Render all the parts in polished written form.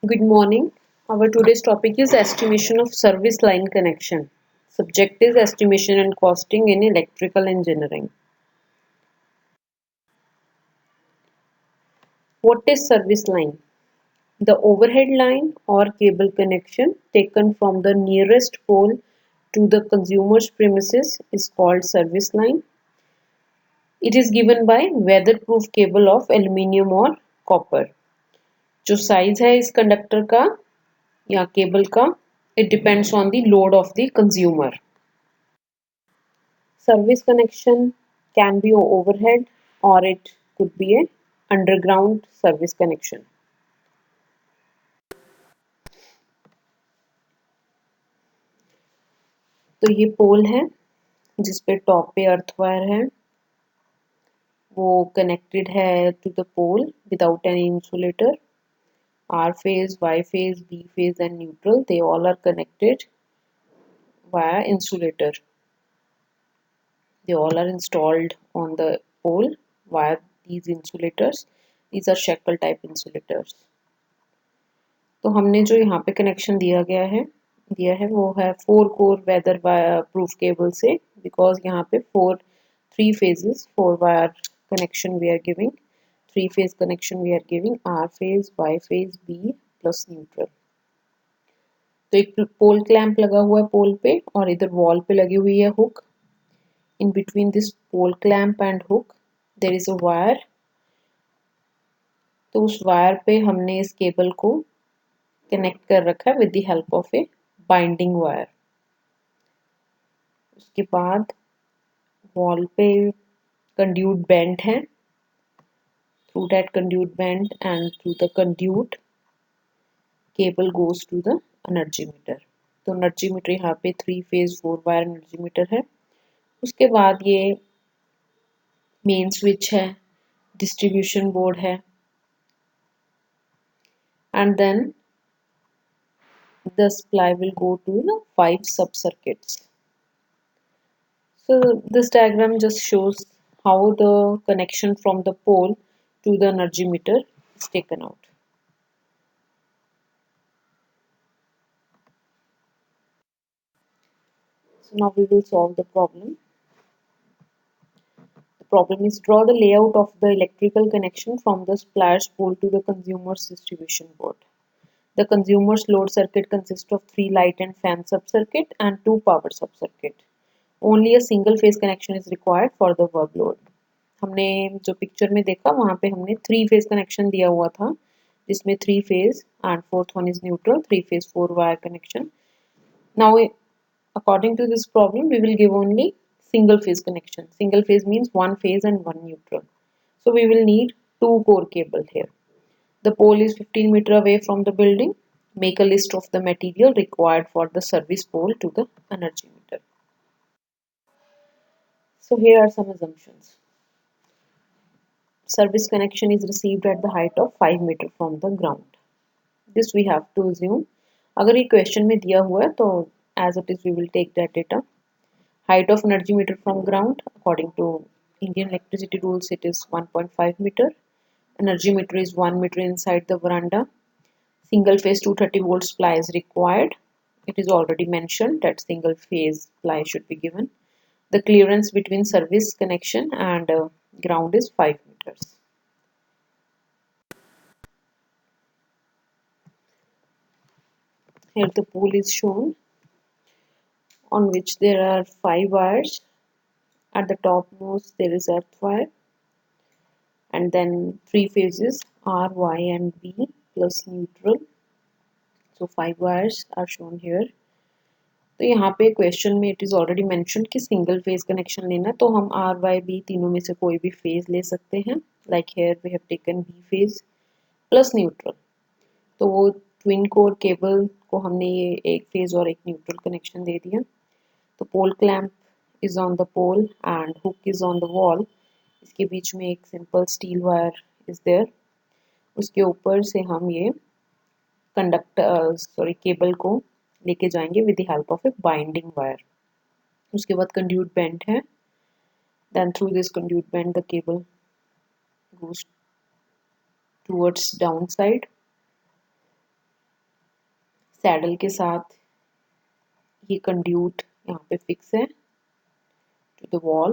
Good morning. Our today's topic is estimation of service line connection. Subject is estimation and costing in electrical engineering. What is service line? The overhead line or cable connection taken from the nearest pole to the consumer's premises is called service line. It is given by weatherproof cable of aluminium or copper. जो size है इस conductor का या cable का it depends on the load of the consumer. Service connection can be overhead or it could be a underground service connection. तो ये पोल है जिस पे टॉप पे अर्थ वायर है वो कनेक्टेड है to the pole without any insulator. R phase, Y phase, B phase and neutral, they all are connected via insulator. They all are installed on the pole via these insulators. These are shackle type insulators. तो हमने जो यहाँ पे connection दिया है वो है 4 core weather proof cable से, बिकॉज यहाँ पे 3 phases 4 wire connection we are giving. 3 phase connection we are giving R phase, Y phase, B plus neutral. तो एक पोल क्लैंप लगा हुआ है पोल पे और इधर वॉल पे लगी हुई है hook. In between this pole clamp and hook there is a wire. तो उस वायर पे हमने इस केबल को कनेक्ट कर रखा है with the help of a binding wire. उसके बाद वॉल पे कंड्यूट बेंड है. Through that conduit bend and through the conduit cable goes to the energy meter. तो एनर्जी मीटर यहाँ पे 3 phase 4 वायर एनर्जी मीटर है. उसके बाद ये मेन स्विच है, डिस्ट्रीब्यूशन बोर्ड है, and then the supply will go to the 5 sub circuits. So this diagram just shows how the connection from the pole to the energy meter is taken out. So now we will solve the problem. The problem is draw the layout of the electrical connection from the supplier's pole to the consumer's distribution board. The consumer's load circuit consists of 3 light and fan sub-circuit and 2 power sub-circuit. Only a single phase connection is required for the work load. हमने जो picture में देखा वहाँ पे हमने 3 phase connection दिया हुआ था जिसमें 3 phase and fourth one is neutral, 3 phase 4 wire connection. Now according to this problem we will give only single phase connection. Single phase means one phase and one neutral. So we will need 2 core cable here. The pole is 15 meter away from the building. Make a list of the material required for the service pole to the energy meter. So here are some assumptions. Service connection is received at the height of 5 meter from the ground. This we have to assume. अगर ये question में दिया हुआ है तो as it is we will take that data. Height of energy meter from ground according to Indian electricity rules it is 1.5 meter. Energy meter is 1 meter inside the veranda. Single phase 230 volt supply is required. It is already mentioned that single phase supply should be given. The clearance between service connection and ground is 5 meters. Here the pole is shown on which there are 5 wires. At the topmost there is earth wire and then 3 phases R, Y and B plus neutral. So 5 wires are shown here. तो यहाँ पे question में it is already mention कि single phase connection लेना तो हम R Y B तीनों में से कोई भी फेज ले सकते हैं. Like here we have taken B phase plus neutral. तो वो ट्विन कोर केबल को हमने ये एक फेज और एक न्यूट्रल कनेक्शन दे दिया. तो pole clamp is on the pole and hook is on the wall. इसके बीच में एक simple steel wire is there. उसके ऊपर से हम ये केबल को लेके जाएंगे with the help of a binding wire. उसके बाद कंड्यूट बेंड है. Then through this conduit bend the cable goes towards downside. Saddle के साथ ये कंड्यूट यहाँ पे फिक्स है to the wall.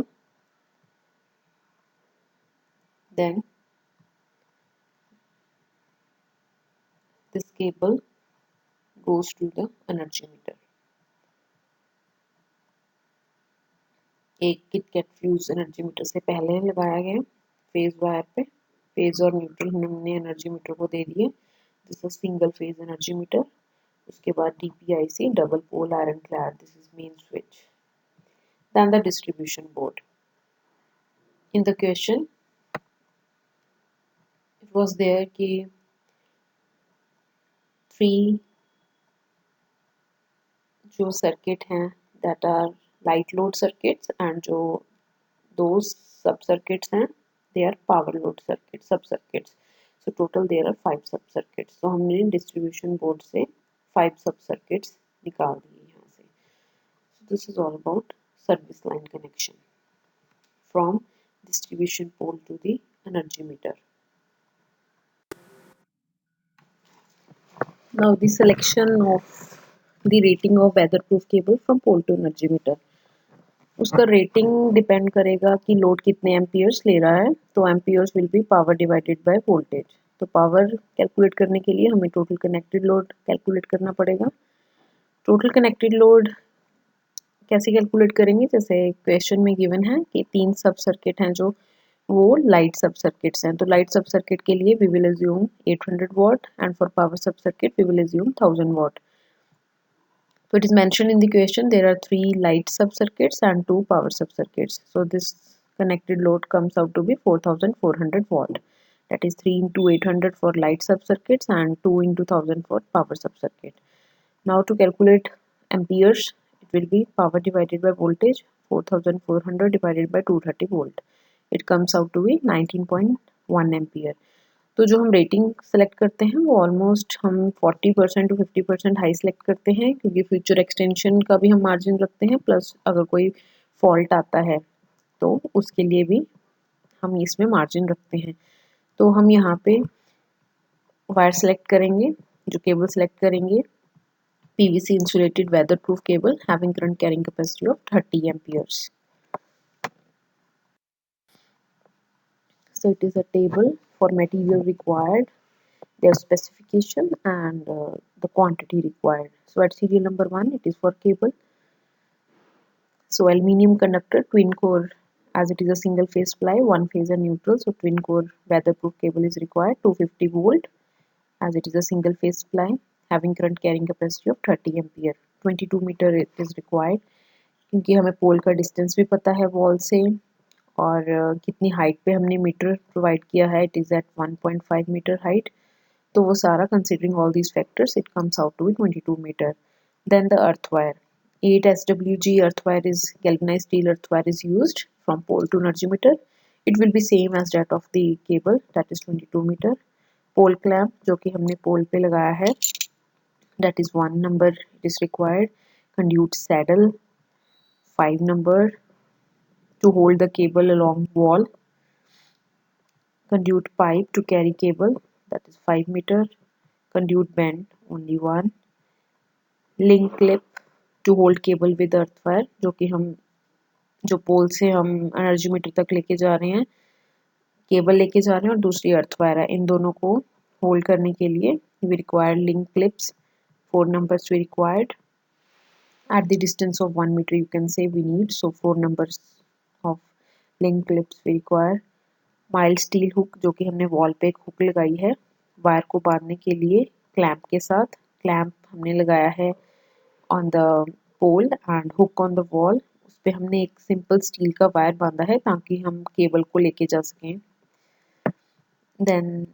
Then this cable goes to the energy meter. एक किटकैट फ्यूज एनर्जी मीटर से पहले लगाया गया फेज वायर पे, फेज और न्यूट्रल हमने एनर्जी मीटर को दे दिए। This is single phase energy meter. उसके बाद DPIC double pole iron clad, this is main switch. Then the distribution board. In the question it was there कि 3 जो सर्किट हैं that are light load circuits and जो 2 sub circuits हैं they are power load circuit sub circuits. So total there are 5 sub circuits. तो हमने distribution board से 5 sub circuits निकाल दिए यहाँ से। So this is all about service line connection from distribution pole to the energy meter. Now the selection of the rating of weatherproof cable from pole to energy meter. उसका rating depend करेगा कि load कितने amperes ले रहा है। तो amperes will be power divided by voltage. तो power calculate करने के लिए हमें टोटल कनेक्टेड लोड कैलकुलेट करना पड़ेगा। टोटल कनेक्टेड लोड कैसे कैलकुलेट करेंगे, जैसे क्वेश्चन में गिवन है कि 3 सब सर्किट हैं जो वो लाइट सब सर्किट्स हैं। तो लाइट सब सर्किट के लिए we will assume 800 watt and for power sub circuit we will assume 1000 watt. So it is mentioned in the question there are 3 light sub-circuits and 2 power sub-circuits. So this connected load comes out to be 4400 watt. That is 3 into 800 for light sub-circuits and 2 into 1000 for power sub-circuit. Now to calculate amperes, it will be power divided by voltage 4400 divided by 230 volt. It comes out to be 19.1 ampere. तो जो हम rating select करते हैं वो almost हम 40% to 50% high select करते हैं, क्योंकि फ्यूचर एक्सटेंशन का भी हम मार्जिन रखते हैं, प्लस अगर कोई फॉल्ट आता है तो उसके लिए भी हम इसमें मार्जिन रखते हैं। तो हम यहाँ पे वायर सेलेक्ट करेंगे, जो केबल सेलेक्ट करेंगे PVC insulated weatherproof cable having current carrying capacity of 30 amperes. So it is a table for material required, their specification and the quantity required. So at serial number 1 it is for cable. So aluminium conductor twin core, as it is a single phase ply, one phase and neutral, so twin core weatherproof cable is required, 250 volt, as it is a single phase ply having current carrying capacity of 30 ampere. 22 meter it is required, क्योंकि हमें पोल का distance भी पता है wall से और कितनी height पे हमने मीटर प्रोवाइड किया है, it is at 1.5 meter height. तो वो सारा considering all these factors it comes out to be 22 meter. Then the earth wire, 8 SWG earth wire is galvanized steel earth wire is used from pole to energy meter. It will be same as that of the cable, that is 22 meter. Pole clamp जो कि हमने पोल पे लगाया है, that is 1 number it is required. Conduit saddle 5 number to hold the cable along wall. Conduit pipe to carry cable, that is 5 meter. Conduit bend only 1. Link clip to hold cable with earth wire, जो कि हम जो पोल से हम energy metre तक लेके जा रहे हैं, केबल लेके जा रहे हैं और दूसरी अर्थ वायर है, इन दोनों को होल्ड करने के लिए we required link clips, 4 numbers we required. At the distance of 1 meter you can say we need, so 4 numbers of link clips we require. Mild steel hook, जो कि हमने वॉल पे एक हुक लगाई है वायर को बांधने के लिए क्लैंप के साथ। क्लैंप हमने लगाया है on the pole and hook on the wall, उस पे हमने एक सिंपल स्टील का वायर बांधा है ताकि हम केबल को लेके जा सकें। देन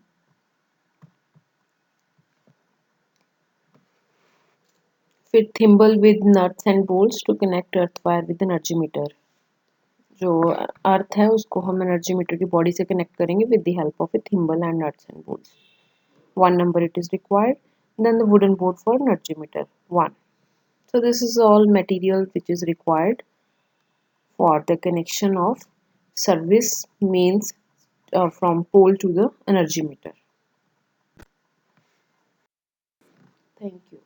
फिर thimble with nuts and bolts to connect earth wire with energy meter. जो अर्थ है उसको हम एनर्जी मीटर की बॉडी से कनेक्ट करेंगे with the help of a thimble and nuts and bolts. 1 number it is required. Then the wooden board for energy meter 1. So this is all material which is required for the connection of service mains from pole to the energy meter. Thank you.